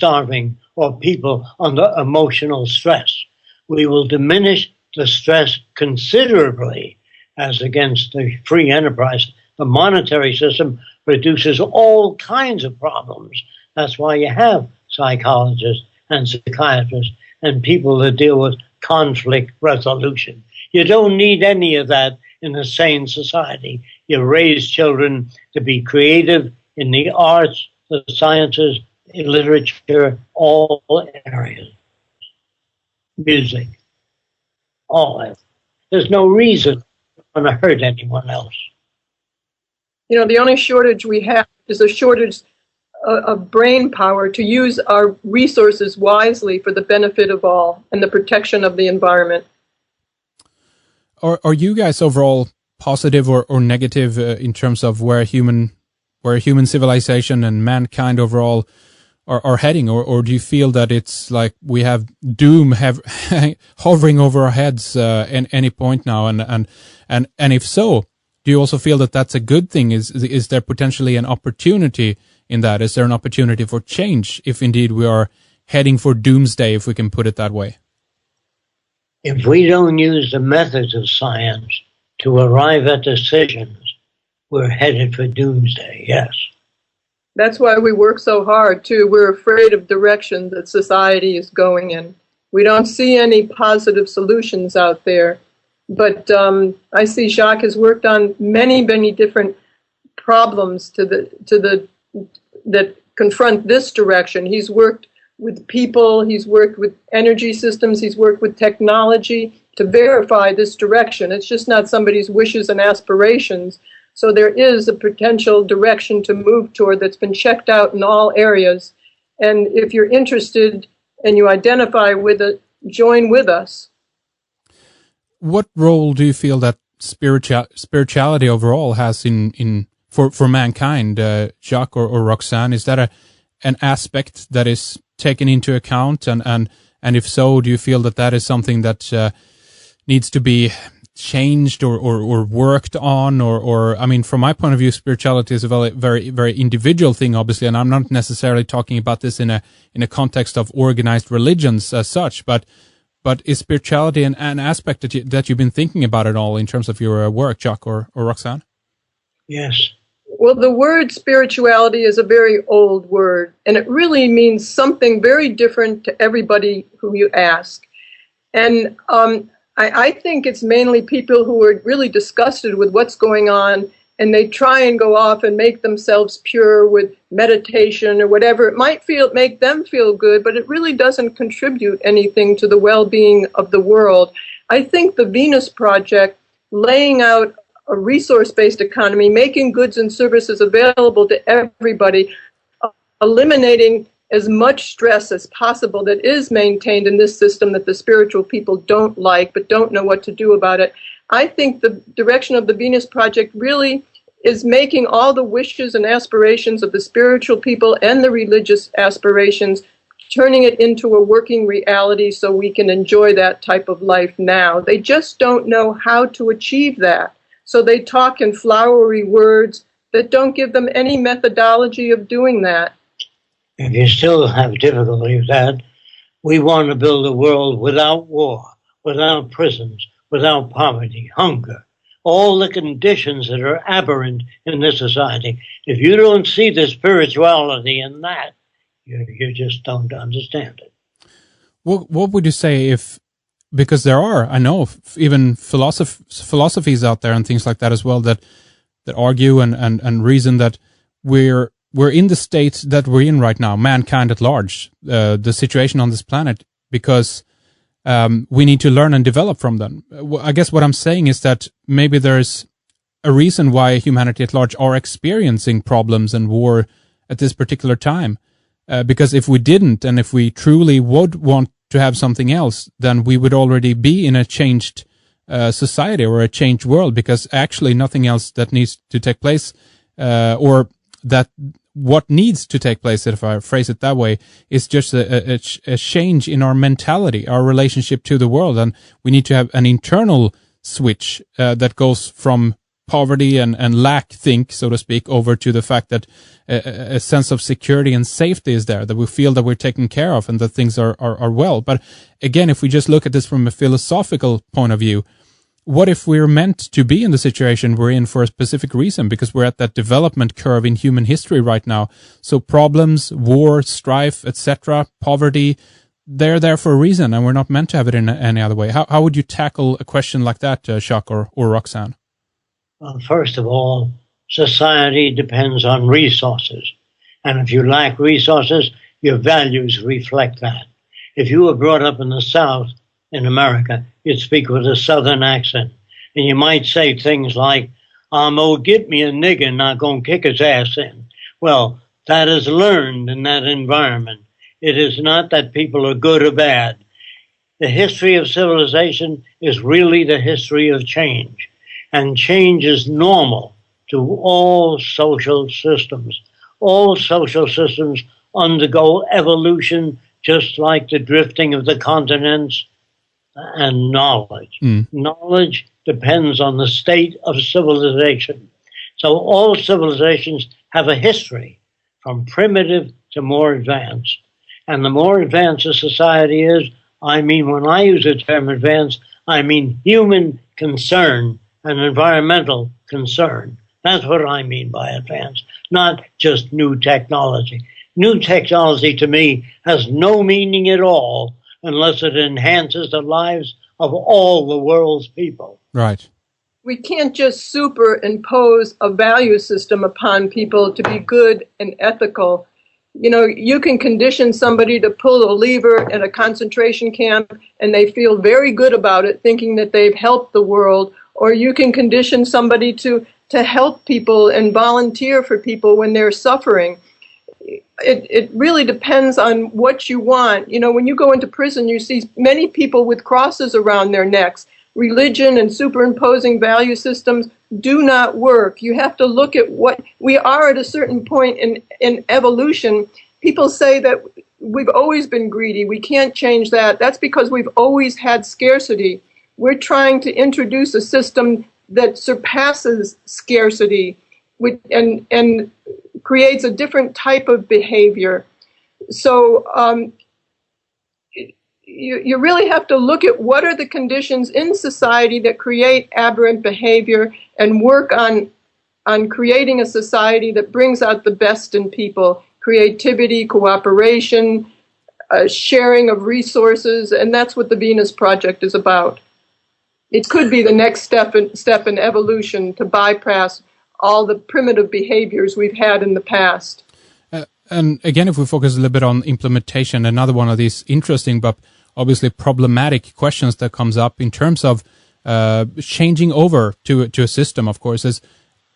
starving or people under emotional stress. We will diminish the stress considerably as against the free enterprise. The monetary system produces all kinds of problems. That's why you have psychologists and psychiatrists and people that deal with conflict resolution. You don't need any of that in a sane society. You raise children to be creative in the arts, the sciences, in literature, all areas. Music, all of it. There's no reason to hurt anyone else. You know, the only shortage we have is a shortage of brain power to use our resources wisely for the benefit of all and the protection of the environment. Are you guys overall positive or negative in terms of where human civilization and mankind overall are heading, or do you feel that it's like we have doom hovering over our heads at any point now? And if so, do you also feel that that's a good thing? Is there potentially an opportunity in that? Is there an opportunity for change if indeed we are heading for doomsday, if we can put it that way? If we don't use the methods of science to arrive at decisions, we're headed for doomsday, yes. That's why we work so hard, too. We're afraid of direction that society is going in. We don't see any positive solutions out there. But I see Jacque has worked on many, many different problems that confront this direction. He's worked with people, he's worked with energy systems, he's worked with technology to verify this direction. It's just not somebody's wishes and aspirations. So there is a potential direction to move toward that's been checked out in all areas. And if you're interested and you identify with it, join with us. What role do you feel that spirituality overall has for mankind, Jacque or Roxanne? Is that an aspect that is taken into account? And if so, do you feel that is something that needs to be changed or worked on? Or I mean, from my point of view, spirituality is a very, very, very individual thing, obviously, and I'm not necessarily talking about this in a context of organized religions as such, but is spirituality an aspect that you've been thinking about at all in terms of your work, Jacque or Roxanne? Yes. Well, the word spirituality is a very old word, and it really means something very different to everybody who you ask. And I think it's mainly people who are really disgusted with what's going on, and they try and go off and make themselves pure with meditation or whatever. It might make them feel good, but it really doesn't contribute anything to the well-being of the world. I think the Venus Project, laying out a resource-based economy, making goods and services available to everybody, eliminating as much stress as possible that is maintained in this system that the spiritual people don't like but don't know what to do about it. I think the direction of the Venus Project really is making all the wishes and aspirations of the spiritual people and the religious aspirations, turning it into a working reality so we can enjoy that type of life now. They just don't know how to achieve that. So they talk in flowery words that don't give them any methodology of doing that. If you still have difficulty with that, we want to build a world without war, without prisons, without poverty, hunger, all the conditions that are aberrant in this society. If you don't see the spirituality in that, you just don't understand it. What would you say because there are, I know, even philosophies out there and things like that as well that argue and reason that we're in the state that we're in right now, mankind at large, the situation on this planet, because we need to learn and develop from them. I guess what I'm saying is that maybe there's a reason why humanity at large are experiencing problems and war at this particular time. Because if we didn't, and if we truly would want to have something else, then we would already be in a changed society or a changed world, because actually nothing else that needs to take place, or that what needs to take place, if I phrase it that way, is just a change in our mentality, our relationship to the world. And we need to have an internal switch that goes from poverty and lack think, so to speak, over to the fact that a sense of security and safety is there, that we feel that we're taken care of and that things are well. But again, if we just look at this from a philosophical point of view, what if we're meant to be in the situation we're in for a specific reason? Because we're at that development curve in human history right now. So problems, war, strife, etc., poverty, they're there for a reason, and we're not meant to have it in any other way. How would you tackle a question like that, Jacque or Roxanne? Well, first of all, society depends on resources. And if you lack resources, your values reflect that. If you were brought up in the South in America, you'd speak with a Southern accent. And you might say things like, get me a nigger, not going to kick his ass in. Well, that is learned in that environment. It is not that people are good or bad. The history of civilization is really the history of change. And change is normal to all social systems. All social systems undergo evolution just like the drifting of the continents and knowledge. Knowledge depends on the state of civilization. So all civilizations have a history from primitive to more advanced. And the more advanced a society is, when I use the term advanced, I mean human concern and environmental concern. That's what I mean by advanced, not just new technology. New technology to me has no meaning at all unless it enhances the lives of all the world's people. Right. We can't just superimpose a value system upon people to be good and ethical. You can condition somebody to pull a lever in a concentration camp and they feel very good about it, thinking that they've helped the world. Or you can condition somebody to help people and volunteer for people when they're suffering. It really depends on what you want. When you go into prison, you see many people with crosses around their necks. Religion and superimposing value systems do not work. You have to look at what we are at a certain point in evolution. People say that we've always been greedy. We can't change that. That's because we've always had scarcity. We're trying to introduce a system that surpasses scarcity and creates a different type of behavior. So you really have to look at what are the conditions in society that create aberrant behavior and work on creating a society that brings out the best in people, creativity, cooperation, sharing of resources, and that's what the Venus Project is about. It could be the next step in evolution to bypass all the primitive behaviors we've had in the past. And again, if we focus a little bit on implementation, another one of these interesting but obviously problematic questions that comes up in terms of changing over to a system, of course,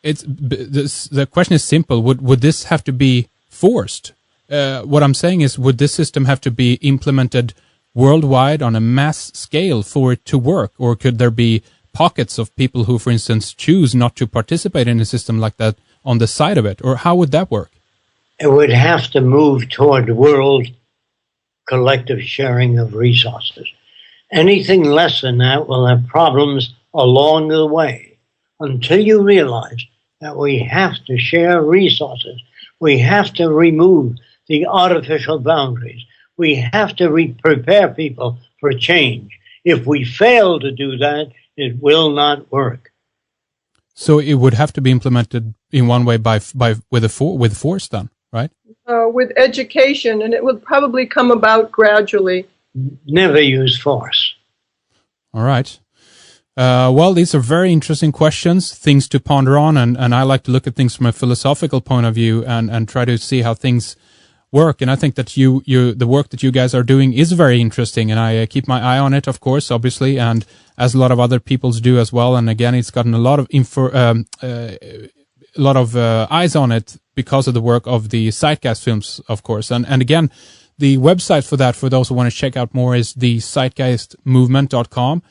the question is simple. Would this have to be forced? What I'm saying is, would this system have to be implemented worldwide on a mass scale for it to work? Or could there be pockets of people who, for instance, choose not to participate in a system like that on the side of it? Or how would that work? It would have to move toward world collective sharing of resources. Anything less than that will have problems along the way. Until you realize that we have to share resources, we have to remove the artificial boundaries, we have to prepare people for change. If we fail to do that, it will not work. So it would have to be implemented in one way with force, then, right? With education, and it will probably come about gradually. Never use force. All right. Well, these are very interesting questions, things to ponder on, and I like to look at things from a philosophical point of view and try to see how things work. And I think that the work that you guys are doing is very interesting, and I keep my eye on it, of course, obviously, and as a lot of other people's do as well. And again, it's gotten a lot of eyes on it because of the work of the Zeitgeist films, of course. And again, the website for that, for those who want to check out more, is the zeitgeistmovement.com.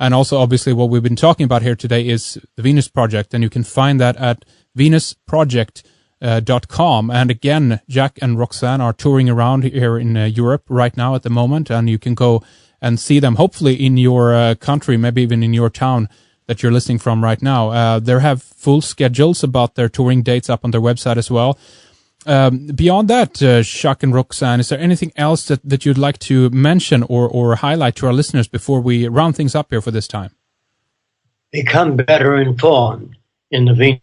And also, obviously, what we've been talking about here today is the Venus Project, and you can find that at venusproject.com. And again, Jacque and Roxanne are touring around here in Europe right now at the moment, and you can go and see them, hopefully in your country, maybe even in your town, that you're listening from right now. They have full schedules about their touring dates up on their website as well. Beyond that, Jacque and Roxanne, is there anything else that you'd like to mention or highlight to our listeners before we round things up here for this time? Become better informed in the